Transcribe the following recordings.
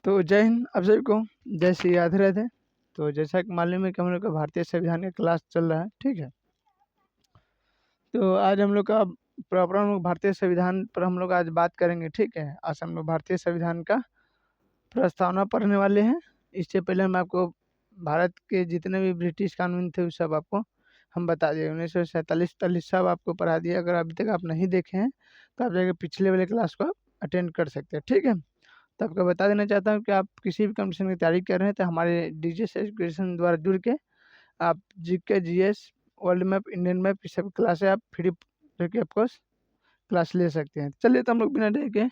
तो जय हिंद आप सभी को, जय श्री राधे राधे। तो जैसा कि मालूम है कि हम लोग का भारतीय संविधान का क्लास चल रहा है, ठीक है। तो आज हम लोग का प्रॉपर हम लोग भारतीय संविधान पर हम लोग आज बात करेंगे, ठीक है। आज हम लोग भारतीय संविधान का प्रस्तावना पढ़ने वाले हैं। इससे पहले हम आपको भारत के जितने भी ब्रिटिश कानून थे उस सब आपको हम बता दिए। 1947 सब आपको पढ़ा दिया। अगर अभी तक आप नहीं देखे हैं तो आप जाकर पिछले वाले क्लास को आप अटेंड कर सकते हैं, ठीक है। तो आपको बता देना चाहता हूँ कि आप किसी भी कंपटीशन की तैयारी कर रहे हैं तो हमारे डीजीएस एजुकेशन द्वारा जुड़ के आप GK, GS, world map, Indian map की सब क्लासें आप फ्री करके आपको क्लास ले सकते हैं। चलिए तो हम लोग बिना देर के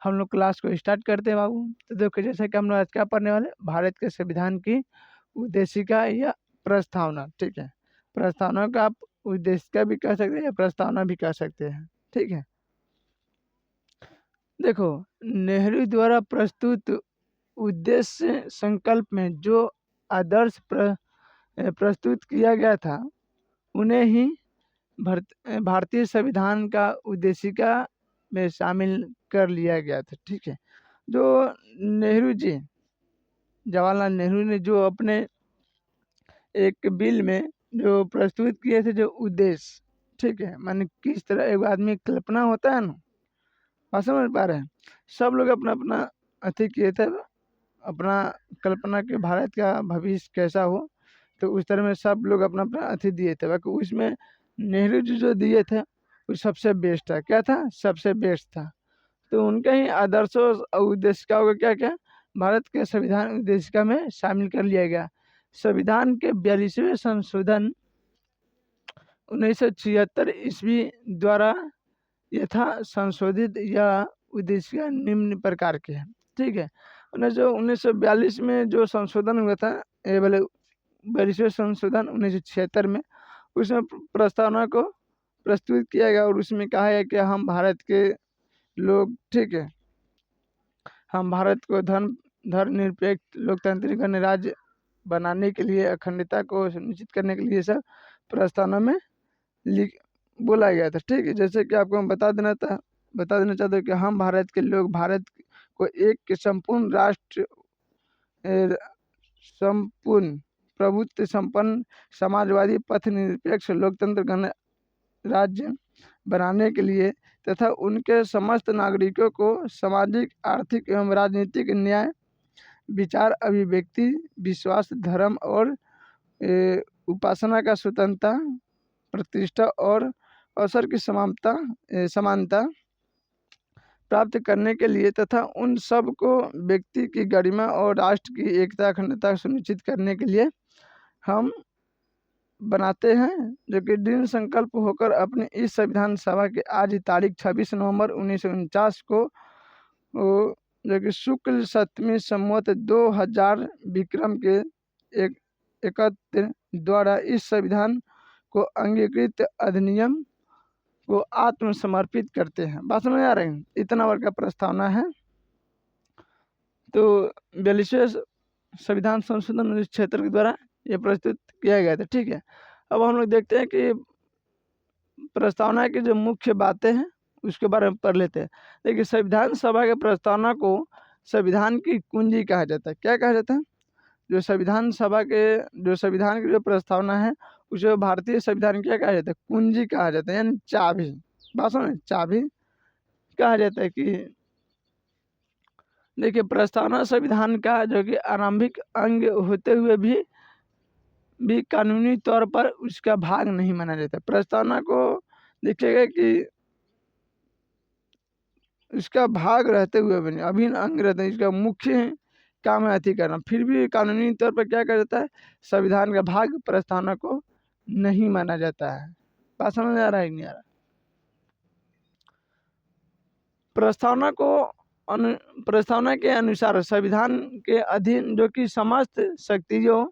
हम लोग क्लास को स्टार्ट करते हैं बाबू। तो देखो जैसे कि हम लोग आज क्या पढ़ने वाले, भारत के संविधान की उद्देशिका या प्रस्तावना, ठीक है। प्रस्तावना का आप उद्देशिका भी कह सकते हैं या प्रस्तावना भी कह सकते हैं, ठीक है। देखो, नेहरू द्वारा प्रस्तुत उद्देश्य संकल्प में जो आदर्श प्रस्तुत किया गया था उन्हें ही भारतीय संविधान का उद्देशिका में शामिल कर लिया गया था, ठीक है। जो नेहरू जी, जवाहरलाल नेहरू ने जो अपने एक बिल में जो प्रस्तुत किए थे जो उद्देश्य, ठीक है, माने किस तरह एक आदमी की कल्पना होता है ना, आप समझ पा रहे हैं। सब लोग अपना अपना अथी किए थे, अपना कल्पना के भारत का भविष्य कैसा हो, तो उस तरह में सब लोग अपना अपना अथी दिए थे। बाकी उसमें नेहरू जी जो दिए थे वो सबसे बेस्ट था। क्या था? सबसे बेस्ट था। तो उनके ही आदर्शों और उद्देशिकाओं को क्या क्या भारत के संविधान उद्देशिका में शामिल कर लिया गया। संविधान के 42वें संशोधन 1976 ईस्वी द्वारा यथा संशोधित या उद्देशिका निम्न प्रकार के हैं, ठीक है। 1942 में जो संशोधन हुआ था, ये वाले 42वें संशोधन 1976 में, उसमें प्रस्तावना को प्रस्तुत किया गया और उसमें कहा है कि हम भारत के लोग, ठीक है, हम भारत को धर्मनिरपेक्ष लोकतांत्रिक गणराज्य बनाने के लिए, अखंडता को सुनिश्चित करने के लिए सब प्रस्तावना में बोला गया था, ठीक है। जैसे कि आपको हम बता देना चाहते हैं कि हम भारत के लोग भारत को एक संपूर्ण राष्ट्र, संपूर्ण प्रभुत्व संपन्न समाजवादी पथ निरपेक्ष लोकतंत्र गणराज्य बनाने के लिए तथा उनके समस्त नागरिकों को सामाजिक, आर्थिक एवं राजनीतिक न्याय, विचार, अभिव्यक्ति, विश्वास, धर्म और उपासना का स्वतंत्रता, प्रतिष्ठा और अवसर की समानता प्राप्त करने के लिए तथा उन सब को व्यक्ति की गरिमा और राष्ट्र की एकता, अखंडता सुनिश्चित करने के लिए हम बनाते हैं, जो कि दृढ़ संकल्प होकर अपनी इस संविधान सभा के आज तारीख 26 नवंबर 1949 को जो कि शुक्ल सप्तमी संवत 2000 विक्रम के 31 द्वारा इस संविधान को अंगीकृत अधिनियम को आत्मसमर्पित करते हैं। बात समझ आ रही है? इतना वर्ग का प्रस्तावना है। तो 42वें संविधान संशोधन 1976 के द्वारा ये प्रस्तुत किया गया था, ठीक है। अब हम लोग देखते हैं कि प्रस्तावना की जो मुख्य बातें हैं उसके बारे में पढ़ लेते हैं। देखिए, संविधान सभा के प्रस्तावना को संविधान की कुंजी कहा जाता है। क्या कहा जाता है? जो संविधान सभा के जो संविधान की जो प्रस्तावना है उसे भारतीय संविधान क्या कहा जाता है? कुंजी कहा जाता है, यानी चाबी। बात समझ, चाबी कहा जाता है। कि देखिए, प्रस्तावना संविधान का जो कि आरंभिक अंग होते हुए भी कानूनी तौर पर उसका भाग नहीं माना जाता। प्रस्तावना को देखिएगा कि इसका भाग रहते हुए भी अभिन्न अंग रहते हैं, इसका मुख्य काम है अति करना, फिर भी कानूनी तौर पर क्या कर जाता है? संविधान का भाग प्रस्तावना को नहीं माना जाता है। बात समझ आ रहा है नहीं आ रहा? प्रस्तावना के अनुसार संविधान के अधीन जो कि समस्त शक्तियों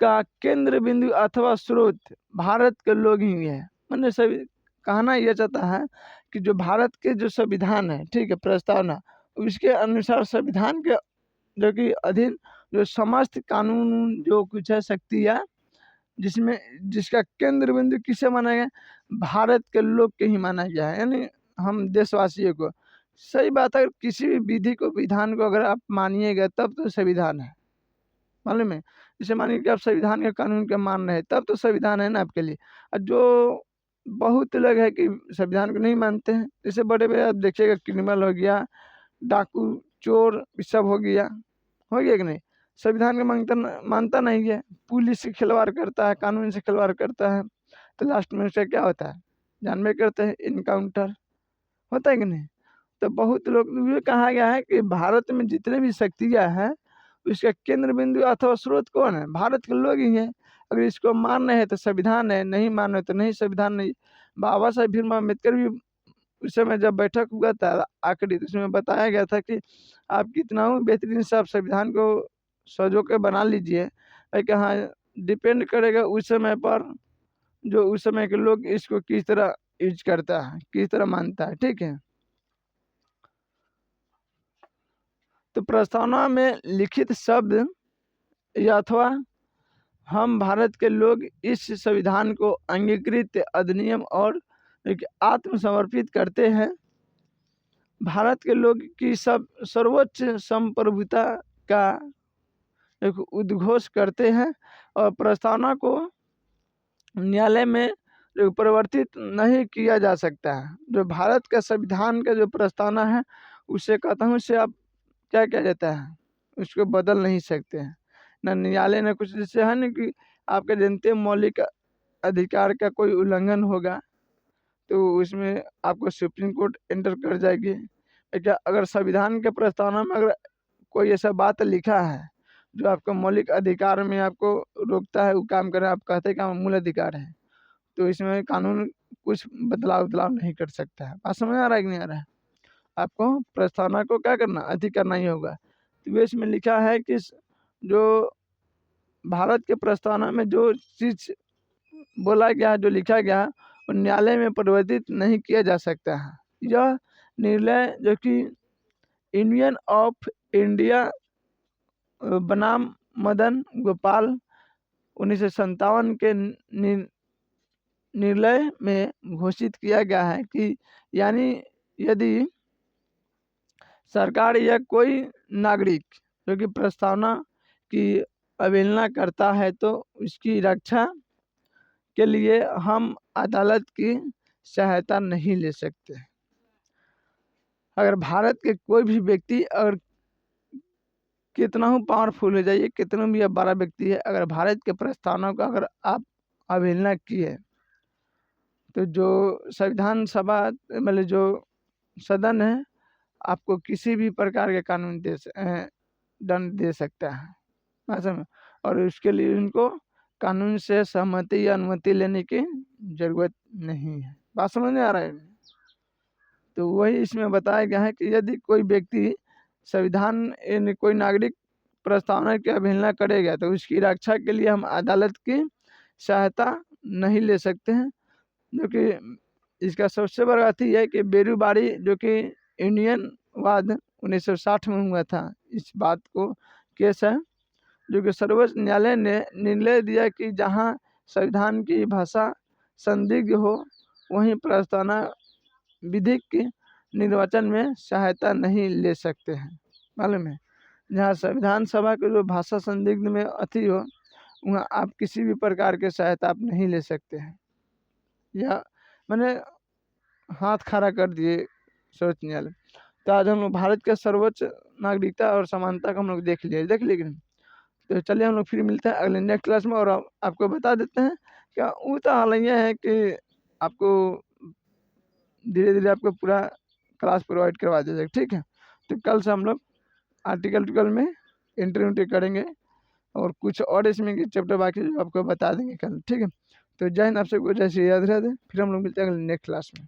का केंद्र बिंदु अथवा स्रोत भारत के लोग ही है। मैंने सभी कहना यह चाहता है कि जो भारत के जो संविधान है, ठीक है, प्रस्तावना उसके अनुसार संविधान के जो कि अधीन जो समस्त कानून जो कुछ है शक्तियाँ, जिसका केंद्र बिंदु किसे माना गया? भारत के लोग के ही माना गया है, यानी हम देशवासियों को। सही बात है, अगर किसी भी विधि को विधान को अगर आप मानिएगा तब तो संविधान है, मालूम है। जैसे मानिए कि आप संविधान के कानून के मान रहे हैं तब तो संविधान है ना आपके लिए। और जो बहुत लोग है कि संविधान को नहीं मानते हैं, जैसे बड़े बड़े आप देखिएगा क्रिमिनल हो गया, डाकू चोर, ये सब हो गया कि नहीं, संविधान को मानता नहीं है, पुलिस से खिलवाड़ करता है, कानून से खिलवाड़ करता है, तो लास्ट में उससे क्या होता है, जानबे करते हैं इनकाउंटर, होता है कि नहीं। तो बहुत लोग ये कहा गया है कि भारत में जितने भी शक्तियाँ हैं उसका केंद्र बिंदु अथवा स्रोत कौन है, भारत के लोग ही हैं। अगर इसको मान रहे हैं तो संविधान है, नहीं मान रहे तो नहीं, संविधान नहीं। बाबा साहेब भीमराव अम्बेडकर भी उस समय जब बैठक हुआ था आखिरी, तो उसमें बताया गया था कि आप कितना बेहतरीन से आप संविधान को सजो के बना लीजिए, कि हाँ डिपेंड करेगा उस समय पर, जो उस समय के लोग इसको किस तरह यूज करता है, किस तरह मानता है, ठीक है। तो प्रस्तावना में लिखित शब्द या अथवा हम भारत के लोग इस संविधान को अंगीकृत अधिनियम और एक आत्मसमर्पित करते हैं, भारत के लोग की सर्वोच्च संप्रभुता का एक उद्घोष करते हैं और प्रस्तावना को न्यायालय में परिवर्तित नहीं किया जा सकता है। जो भारत का संविधान का जो प्रस्तावना है उसे कहता हूँ, उससे आप क्या किया जाता है, उसको बदल नहीं सकते हैं, ना न्यायालय ने कुछ, जैसे है ना कि आपके जनते मौलिक अधिकार का कोई उल्लंघन होगा तो उसमें आपको सुप्रीम कोर्ट एंटर कर जाएगी। क्या अगर संविधान के प्रस्तावना में अगर कोई ऐसा बात लिखा है जो आपको मौलिक अधिकार में आपको रोकता है वो काम करें, आप कहते हैं कि मूल अधिकार है, तो इसमें कानून कुछ बदलाव नहीं कर सकता है। बात समझ आ रहा है कि नहीं आ रहा है, आपको प्रस्तावना को क्या करना, अति करना ही होगा। तो इसमें लिखा है कि जो भारत के प्रस्तावना में जो चीज बोला गया, जो लिखा गया, वो न्यायालय में परिवर्तित नहीं किया जा सकता है। यह निर्णय जो कि यूनियन ऑफ इंडिया बनाम मदन गोपाल 1957 के निर्णय में घोषित किया गया है कि यानी यदि सरकार या कोई नागरिक जो कि प्रस्तावना की अवहेलना करता है तो उसकी रक्षा के लिए हम अदालत की सहायता नहीं ले सकते। अगर भारत के कोई भी व्यक्ति अगर कितना ही पावरफुल हो जाइए, कितना भी बड़ा व्यक्ति है, अगर भारत के प्रस्तावना को अगर आप अवहेलना की है तो जो संविधान सभा मतलब जो सदन है आपको किसी भी प्रकार के कानून दंड दे सकता है, समझ। और उसके लिए उनको कानून से सहमति या अनुमति लेने की जरूरत नहीं है। बात समझ में आ रहा है। तो वही इसमें बताया गया है कि यदि कोई व्यक्ति संविधान कोई नागरिक प्रस्तावना की अवहेलना करेगा तो उसकी रक्षा के लिए हम अदालत की सहायता नहीं ले सकते हैं। जो कि इसका सबसे बड़ा बात यह है कि बेरूबारी जो कि यूनियन वाद 1960 में हुआ था, इस बात को केस है जो कि सर्वोच्च न्यायालय ने निर्णय दिया कि जहां संविधान की भाषा संदिग्ध हो वहीं प्रस्तावना विधिक के निर्वाचन में सहायता नहीं ले सकते हैं, मालूम है। जहाँ संविधान सभा की जो भाषा संदिग्ध में अति हो वहाँ आप किसी भी प्रकार के सहायता आप नहीं ले सकते हैं। या मैंने हाथ खड़ा कर दिए सर्वोच्च न्यायालय। तो आज हम लोग भारत के सर्वोच्च नागरिकता और समानता को हम लोग देख लिए। तो चलिए हम लोग फिर मिलते हैं अगले नेक्स्ट क्लास में, और आपको बता देते हैं क्या वो तो हाल ये है कि आपको धीरे धीरे आपको पूरा क्लास प्रोवाइड करवा दिया जाएगा, ठीक है। तो कल से हम लोग आर्टिकल में इंटरव्यू करेंगे और कुछ और इसमें के चैप्टर बाकी जो आपको बता देंगे कल, ठीक है। तो जय हिंद, आपसे जय श्री राधे राधे। फिर हम लोग मिलते हैं अगले नेक्स्ट क्लास में।